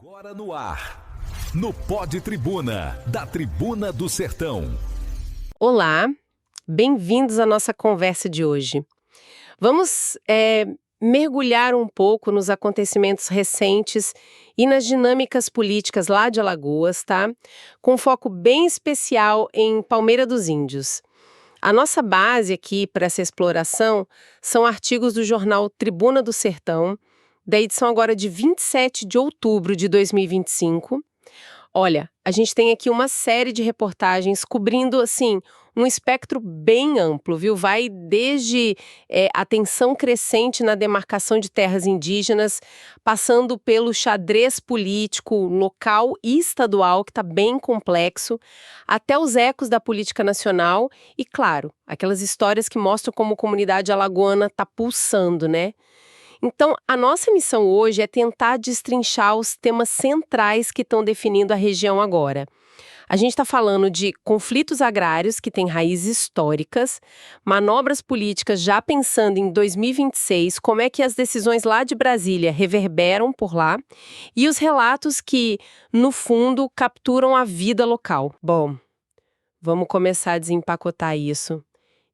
Agora no ar, no Pod Tribuna, da Tribuna do Sertão. Olá, bem-vindos à nossa conversa de hoje. Vamos mergulhar um pouco nos acontecimentos recentes e nas dinâmicas políticas lá de Alagoas, tá? Com foco bem especial em Palmeira dos Índios. A nossa base aqui para essa exploração são artigos do jornal Tribuna do Sertão, da edição agora de 27 de outubro de 2025. Olha, a gente tem aqui uma série de reportagens cobrindo, assim, um espectro bem amplo, viu? Vai desde a tensão crescente na demarcação de terras indígenas, passando pelo xadrez político local e estadual, que está bem complexo, até os ecos da política nacional e, claro, aquelas histórias que mostram como a comunidade alagoana está pulsando, né? Então, a nossa missão hoje é tentar destrinchar os temas centrais que estão definindo a região agora. A gente está falando de conflitos agrários que têm raízes históricas, manobras políticas já pensando em 2026, como é que as decisões lá de Brasília reverberam por lá, e os relatos que, no fundo, capturam a vida local. Bom, vamos começar a desempacotar isso.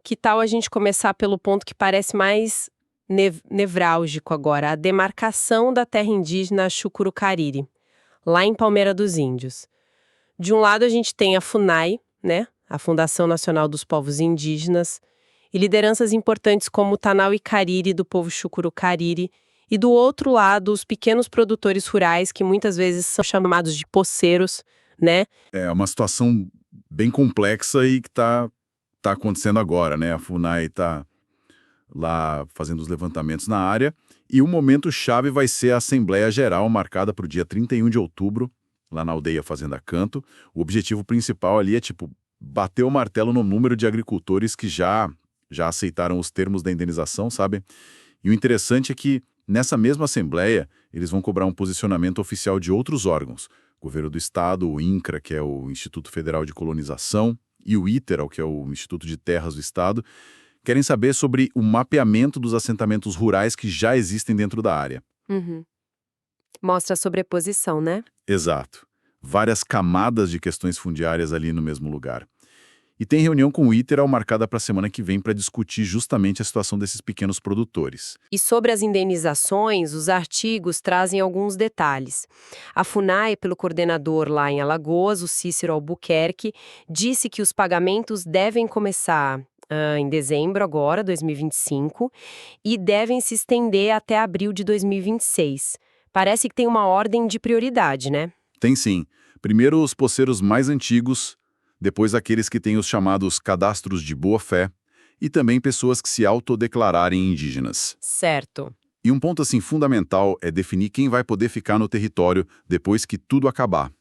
Que tal a gente começar pelo ponto que parece mais nevrálgico agora, a demarcação da terra indígena Chucuru-Cariri, lá em Palmeira dos Índios. De um lado a gente tem a FUNAI, né, a Fundação Nacional dos Povos Indígenas, e lideranças importantes como o Tanauy Cariri do povo Chucuru-Cariri, e do outro lado os pequenos produtores rurais que muitas vezes são chamados de poceiros, né? É uma situação bem complexa e que tá acontecendo agora, né? A FUNAI está lá fazendo os levantamentos na área, e o momento chave vai ser a Assembleia Geral, marcada para o dia 31 de outubro, lá na aldeia Fazenda Canto. O objetivo principal ali é, bater o martelo no número de agricultores que já aceitaram os termos da indenização, sabe? E o interessante é que, nessa mesma Assembleia, eles vão cobrar um posicionamento oficial de outros órgãos. O Governo do Estado, o INCRA, que é o Instituto Federal de Colonização, e o ITERAL, que é o Instituto de Terras do Estado, querem saber sobre o mapeamento dos assentamentos rurais que já existem dentro da área. Uhum. Mostra a sobreposição, né? Exato. Várias camadas de questões fundiárias ali no mesmo lugar. E tem reunião com o ITERAL marcada para a semana que vem para discutir justamente a situação desses pequenos produtores. E sobre as indenizações, os artigos trazem alguns detalhes. A FUNAI, pelo coordenador lá em Alagoas, o Cícero Albuquerque, disse que os pagamentos devem começar em dezembro agora, 2025, e devem se estender até abril de 2026. Parece que tem uma ordem de prioridade, né? Tem sim. Primeiro os poceiros mais antigos, depois aqueles que têm os chamados cadastros de boa-fé, e também pessoas que se autodeclararem indígenas. Certo. E um ponto assim fundamental é definir quem vai poder ficar no território depois que tudo acabar.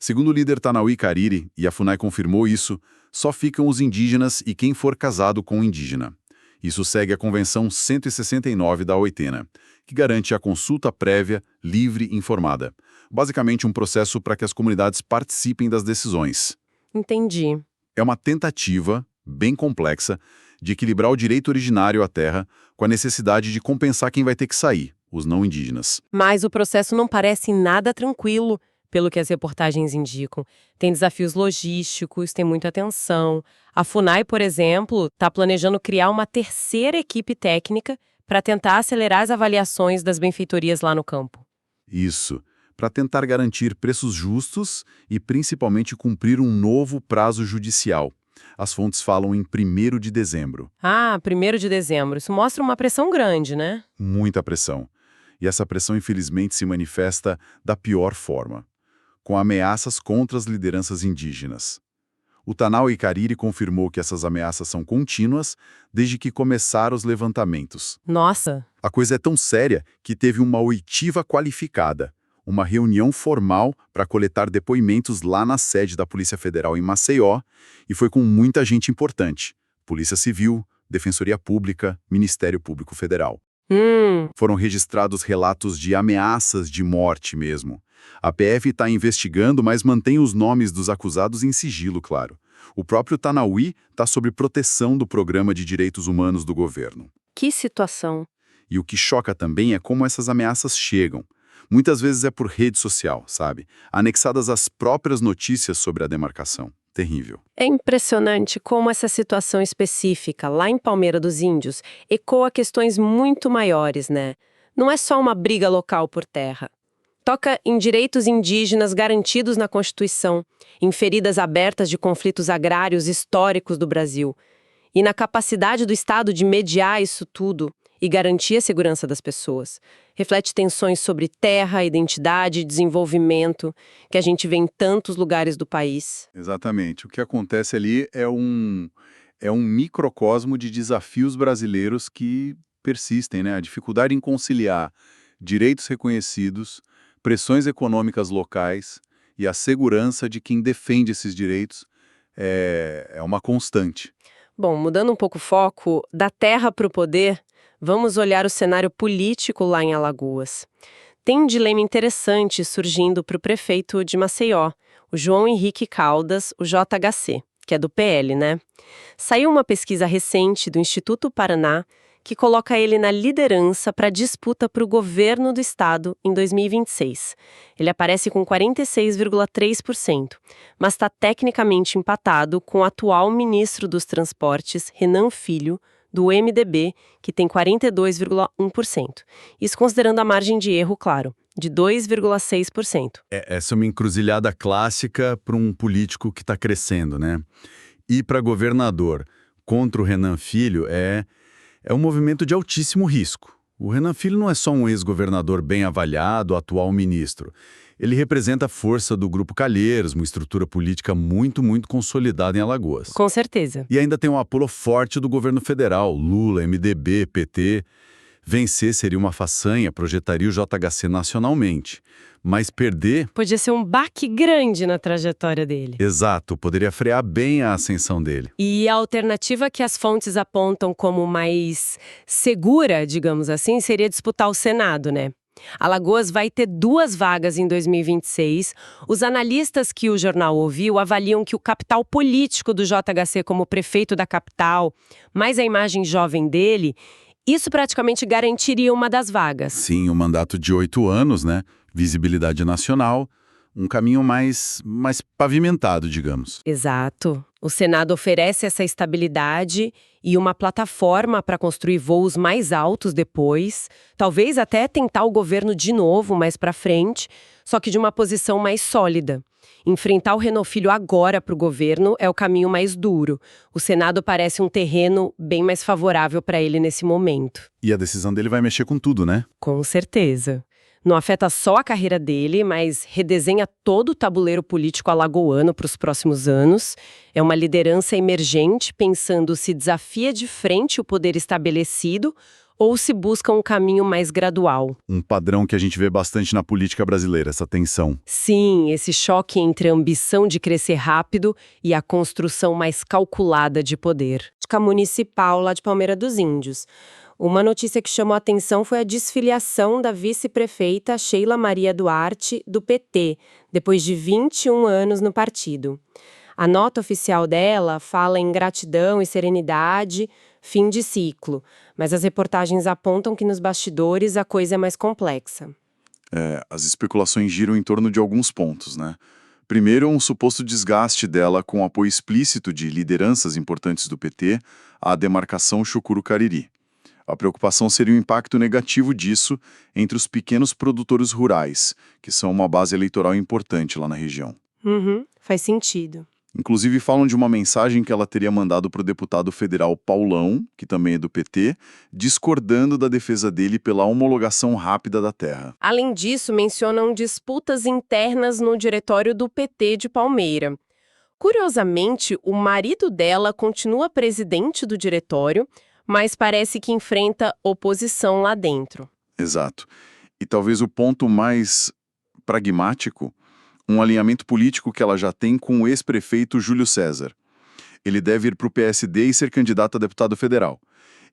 Segundo o líder Tanauy Cariri, e a FUNAI confirmou isso, só ficam os indígenas e quem for casado com um indígena. Isso segue a Convenção 169 da OITENA, que garante a consulta prévia, livre e informada. Basicamente um processo para que as comunidades participem das decisões. Entendi. É uma tentativa, bem complexa, de equilibrar o direito originário à terra com a necessidade de compensar quem vai ter que sair, os não indígenas. Mas o processo não parece nada tranquilo, pelo que as reportagens indicam. Tem desafios logísticos, tem muita atenção. A FUNAI, por exemplo, está planejando criar uma terceira equipe técnica para tentar acelerar as avaliações das benfeitorias lá no campo. Isso, para tentar garantir preços justos e principalmente cumprir um novo prazo judicial. As fontes falam em 1º de dezembro. Ah, 1º de dezembro. Isso mostra uma pressão grande, né? Muita pressão. E essa pressão, infelizmente, se manifesta da pior forma, com ameaças contra as lideranças indígenas. O Tanauy Cariri confirmou que essas ameaças são contínuas desde que começaram os levantamentos. Nossa! A coisa é tão séria que teve uma oitiva qualificada, uma reunião formal para coletar depoimentos lá na sede da Polícia Federal em Maceió, e foi com muita gente importante: Polícia Civil, Defensoria Pública, Ministério Público Federal. Foram registrados relatos de ameaças de morte mesmo. A PF está investigando, mas mantém os nomes dos acusados em sigilo, claro. O próprio Tanauy está sob proteção do Programa de Direitos Humanos do governo. Que situação! E o que choca também é como essas ameaças chegam. Muitas vezes é por rede social, sabe? Anexadas às próprias notícias sobre a demarcação. Terrível. É impressionante como essa situação específica, lá em Palmeira dos Índios, ecoa questões muito maiores, né? Não é só uma briga local por terra. Toca em direitos indígenas garantidos na Constituição, em feridas abertas de conflitos agrários históricos do Brasil, e na capacidade do Estado de mediar isso tudo e garantir a segurança das pessoas. Reflete tensões sobre terra, identidade e desenvolvimento que a gente vê em tantos lugares do país. Exatamente. O que acontece ali é um microcosmo de desafios brasileiros que persistem, né? A dificuldade em conciliar direitos reconhecidos, pressões econômicas locais e a segurança de quem defende esses direitos é uma constante. Bom, mudando um pouco o foco, da terra para o poder, vamos olhar o cenário político lá em Alagoas. Tem um dilema interessante surgindo para o prefeito de Maceió, o João Henrique Caldas, o JHC, que é do PL, né? Saiu uma pesquisa recente do Instituto Paraná que coloca ele na liderança para a disputa para o governo do estado em 2026. Ele aparece com 46,3%, mas está tecnicamente empatado com o atual ministro dos Transportes, Renan Filho, do MDB, que tem 42,1%. Isso considerando a margem de erro, claro, de 2,6%. Essa é uma encruzilhada clássica para um político que está crescendo, né? E para governador contra o Renan Filho é um movimento de altíssimo risco. O Renan Filho não é só um ex-governador bem avaliado, atual ministro. Ele representa a força do Grupo Calheiros, uma estrutura política muito, muito consolidada em Alagoas. Com certeza. E ainda tem um apelo forte do governo federal, Lula, MDB, PT. Vencer seria uma façanha, projetaria o JHC nacionalmente. Mas perder... Podia ser um baque grande na trajetória dele. Exato, poderia frear bem a ascensão dele. E a alternativa que as fontes apontam como mais segura, digamos assim, seria disputar o Senado, né? Alagoas vai ter 2 vagas em 2026. Os analistas que o jornal ouviu avaliam que o capital político do JHC como prefeito da capital, mais a imagem jovem dele, isso praticamente garantiria uma das vagas. Sim, um mandato de 8 anos, né? Visibilidade nacional, um caminho mais pavimentado, digamos. Exato. O Senado oferece essa estabilidade e uma plataforma para construir voos mais altos depois, talvez até tentar o governo de novo mais para frente, só que de uma posição mais sólida. Enfrentar o Renan Filho agora para o governo é o caminho mais duro. O Senado parece um terreno bem mais favorável para ele nesse momento. E a decisão dele vai mexer com tudo, né? Com certeza. Não afeta só a carreira dele, mas redesenha todo o tabuleiro político alagoano para os próximos anos. É uma liderança emergente, pensando se desafia de frente o poder estabelecido ou se busca um caminho mais gradual. Um padrão que a gente vê bastante na política brasileira, essa tensão. Sim, esse choque entre a ambição de crescer rápido e a construção mais calculada de poder. Municipal lá de Palmeira dos Índios. Uma notícia que chamou a atenção foi a desfiliação da vice-prefeita Sheila Maria Duarte, do PT, depois de 21 anos no partido. A nota oficial dela fala em gratidão e serenidade, fim de ciclo, mas as reportagens apontam que nos bastidores a coisa é mais complexa. As especulações giram em torno de alguns pontos, né? Primeiro, um suposto desgaste dela com o apoio explícito de lideranças importantes do PT à demarcação Chucuru-Cariri. A preocupação seria o impacto negativo disso entre os pequenos produtores rurais, que são uma base eleitoral importante lá na região. Faz sentido. Inclusive falam de uma mensagem que ela teria mandado para o deputado federal Paulão, que também é do PT, discordando da defesa dele pela homologação rápida da terra. Além disso, mencionam disputas internas no diretório do PT de Palmeira. Curiosamente, o marido dela continua presidente do diretório, mas parece que enfrenta oposição lá dentro. Exato. E talvez o ponto mais pragmático, um alinhamento político que ela já tem com o ex-prefeito Júlio César. Ele deve ir para o PSD e ser candidato a deputado federal.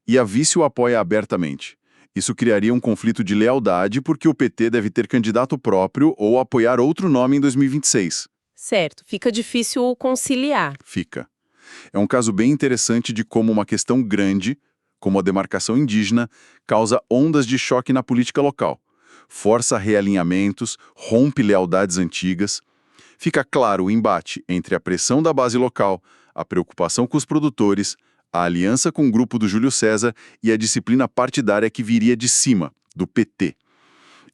E a vice o apoia abertamente. Isso criaria um conflito de lealdade porque o PT deve ter candidato próprio ou apoiar outro nome em 2026. Certo, fica difícil conciliar. Fica. É um caso bem interessante de como uma questão grande, como a demarcação indígena, causa ondas de choque na política local. força realinhamentos, rompe lealdades antigas. Fica claro o embate entre a pressão da base local, a preocupação com os produtores, a aliança com o grupo do Júlio César e a disciplina partidária que viria de cima, do PT.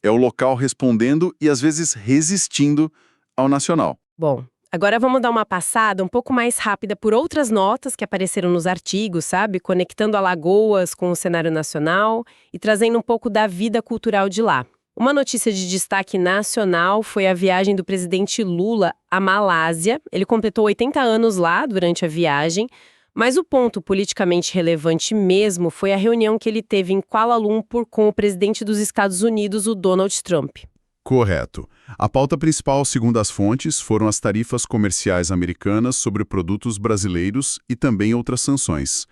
É o local respondendo e às vezes resistindo ao nacional. Bom, agora vamos dar uma passada um pouco mais rápida por outras notas que apareceram nos artigos, sabe? Conectando Alagoas com o cenário nacional e trazendo um pouco da vida cultural de lá. Uma notícia de destaque nacional foi a viagem do presidente Lula à Malásia. Ele completou 80 anos lá durante a viagem, mas o ponto politicamente relevante mesmo foi a reunião que ele teve em Kuala Lumpur com o presidente dos Estados Unidos, o Donald Trump. Correto. A pauta principal, segundo as fontes, foram as tarifas comerciais americanas sobre produtos brasileiros e também outras sanções.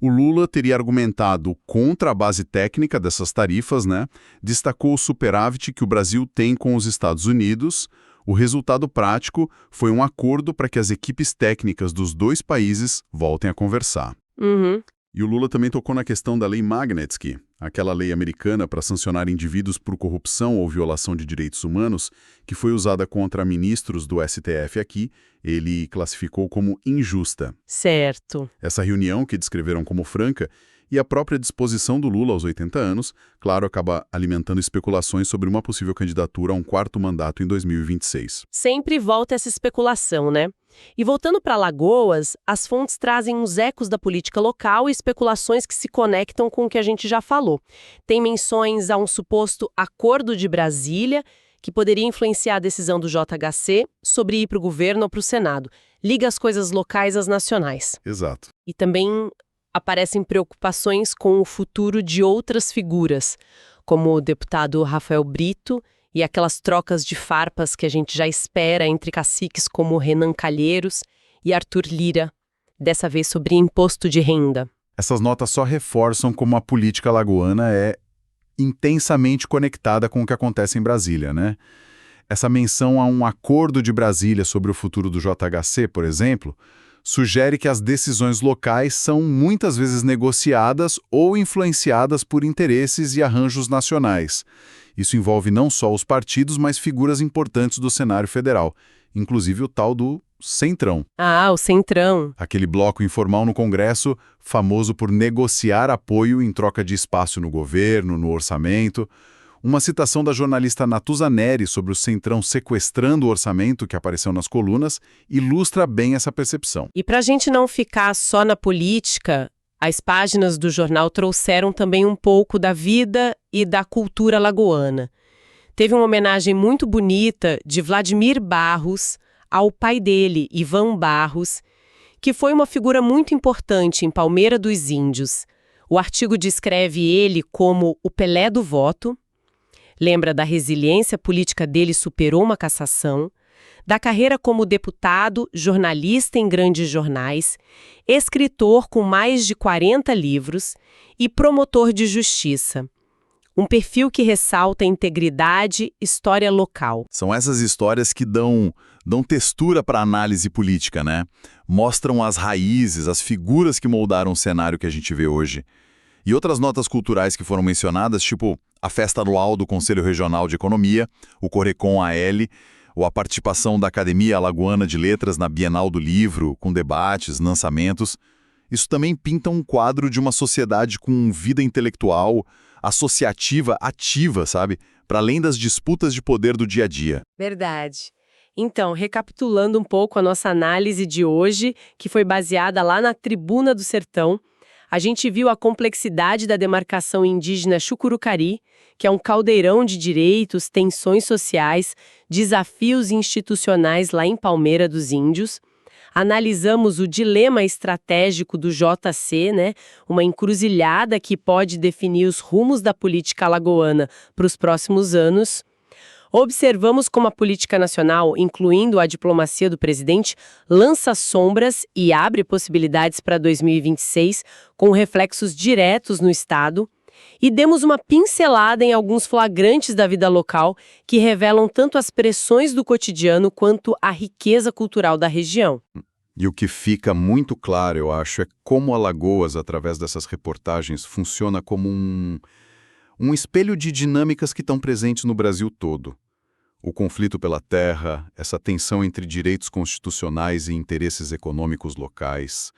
O Lula teria argumentado contra a base técnica dessas tarifas, né? Destacou o superávit que o Brasil tem com os Estados Unidos. O resultado prático foi um acordo para que as equipes técnicas dos dois países voltem a conversar. E o Lula também tocou na questão da Lei Magnitsky, aquela lei americana para sancionar indivíduos por corrupção ou violação de direitos humanos, que foi usada contra ministros do STF aqui, ele classificou como injusta. Certo. Essa reunião, que descreveram como franca, e a própria disposição do Lula aos 80 anos, claro, acaba alimentando especulações sobre uma possível candidatura a um quarto mandato em 2026. Sempre volta essa especulação, né? E voltando para Alagoas, as fontes trazem uns ecos da política local e especulações que se conectam com o que a gente já falou. Tem menções a um suposto acordo de Brasília, que poderia influenciar a decisão do JHC sobre ir para o governo ou para o Senado. Liga as coisas locais às nacionais. Exato. E também aparecem preocupações com o futuro de outras figuras, como o deputado Rafael Brito e aquelas trocas de farpas que a gente já espera entre caciques como Renan Calheiros e Arthur Lira, dessa vez sobre imposto de renda. Essas notas só reforçam como a política alagoana é intensamente conectada com o que acontece em Brasília, né? Essa menção a um acordo de Brasília sobre o futuro do JHC, por exemplo, sugere que as decisões locais são muitas vezes negociadas ou influenciadas por interesses e arranjos nacionais. Isso envolve não só os partidos, mas figuras importantes do cenário federal, inclusive o tal do Centrão. Ah, o Centrão. Aquele bloco informal no Congresso, famoso por negociar apoio em troca de espaço no governo, no orçamento. Uma citação da jornalista Natuza Neri sobre o Centrão sequestrando o orçamento, que apareceu nas colunas, ilustra bem essa percepção. E para a gente não ficar só na política, as páginas do jornal trouxeram também um pouco da vida e da cultura alagoana. Teve uma homenagem muito bonita de Vladimir Barros ao pai dele, Ivan Barros, que foi uma figura muito importante em Palmeira dos Índios. O artigo descreve ele como o Pelé do voto, lembra da resiliência política dele, superou uma cassação, da carreira como deputado, jornalista em grandes jornais, escritor com mais de 40 livros e promotor de justiça. Um perfil que ressalta integridade, história local. São essas histórias que dão textura para a análise política, né? Mostram as raízes, as figuras que moldaram o cenário que a gente vê hoje. E outras notas culturais que foram mencionadas, tipo a festa anual do Conselho Regional de Economia, o Correcon AL, ou a participação da Academia Alagoana de Letras na Bienal do Livro, com debates, lançamentos. Isso também pinta um quadro de uma sociedade com vida intelectual, associativa, ativa, sabe? Para além das disputas de poder do dia a dia. Verdade. Então, recapitulando um pouco a nossa análise de hoje, que foi baseada lá na Tribuna do Sertão, a gente viu a complexidade da demarcação indígena Chucurucari, que é um caldeirão de direitos, tensões sociais, desafios institucionais lá em Palmeira dos Índios. Analisamos o dilema estratégico do JC, né? Uma encruzilhada que pode definir os rumos da política alagoana para os próximos anos. Observamos como a política nacional, incluindo a diplomacia do presidente, lança sombras e abre possibilidades para 2026, com reflexos diretos no Estado. E demos uma pincelada em alguns flagrantes da vida local que revelam tanto as pressões do cotidiano quanto a riqueza cultural da região. E o que fica muito claro, eu acho, é como Alagoas, através dessas reportagens, funciona como um um espelho de dinâmicas que estão presentes no Brasil todo. O conflito pela terra, essa tensão entre direitos constitucionais e interesses econômicos locais,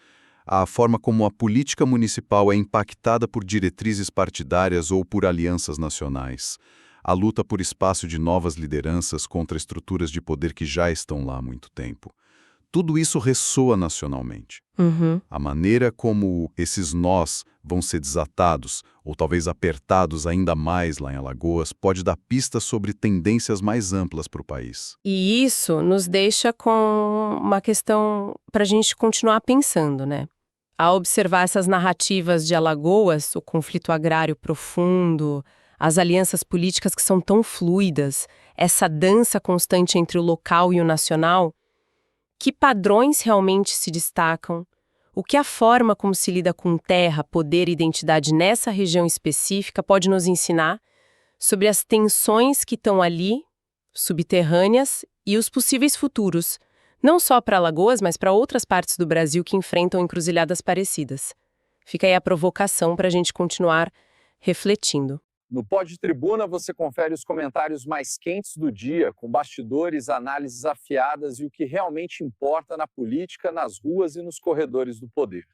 a forma como a política municipal é impactada por diretrizes partidárias ou por alianças nacionais, a luta por espaço de novas lideranças contra estruturas de poder que já estão lá há muito tempo. Tudo isso ressoa nacionalmente. A maneira como esses nós vão ser desatados, ou talvez apertados ainda mais lá em Alagoas, pode dar pistas sobre tendências mais amplas para o país. E isso nos deixa com uma questão para a gente continuar pensando, né? Ao observar essas narrativas de Alagoas, o conflito agrário profundo, as alianças políticas que são tão fluidas, essa dança constante entre o local e o nacional, que padrões realmente se destacam? O que a forma como se lida com terra, poder e identidade nessa região específica pode nos ensinar sobre as tensões que estão ali, subterrâneas, e os possíveis futuros, não só para Alagoas, mas para outras partes do Brasil que enfrentam encruzilhadas parecidas. Fica aí a provocação para a gente continuar refletindo. No Pod Tribuna você confere os comentários mais quentes do dia, com bastidores, análises afiadas e o que realmente importa na política, nas ruas e nos corredores do poder.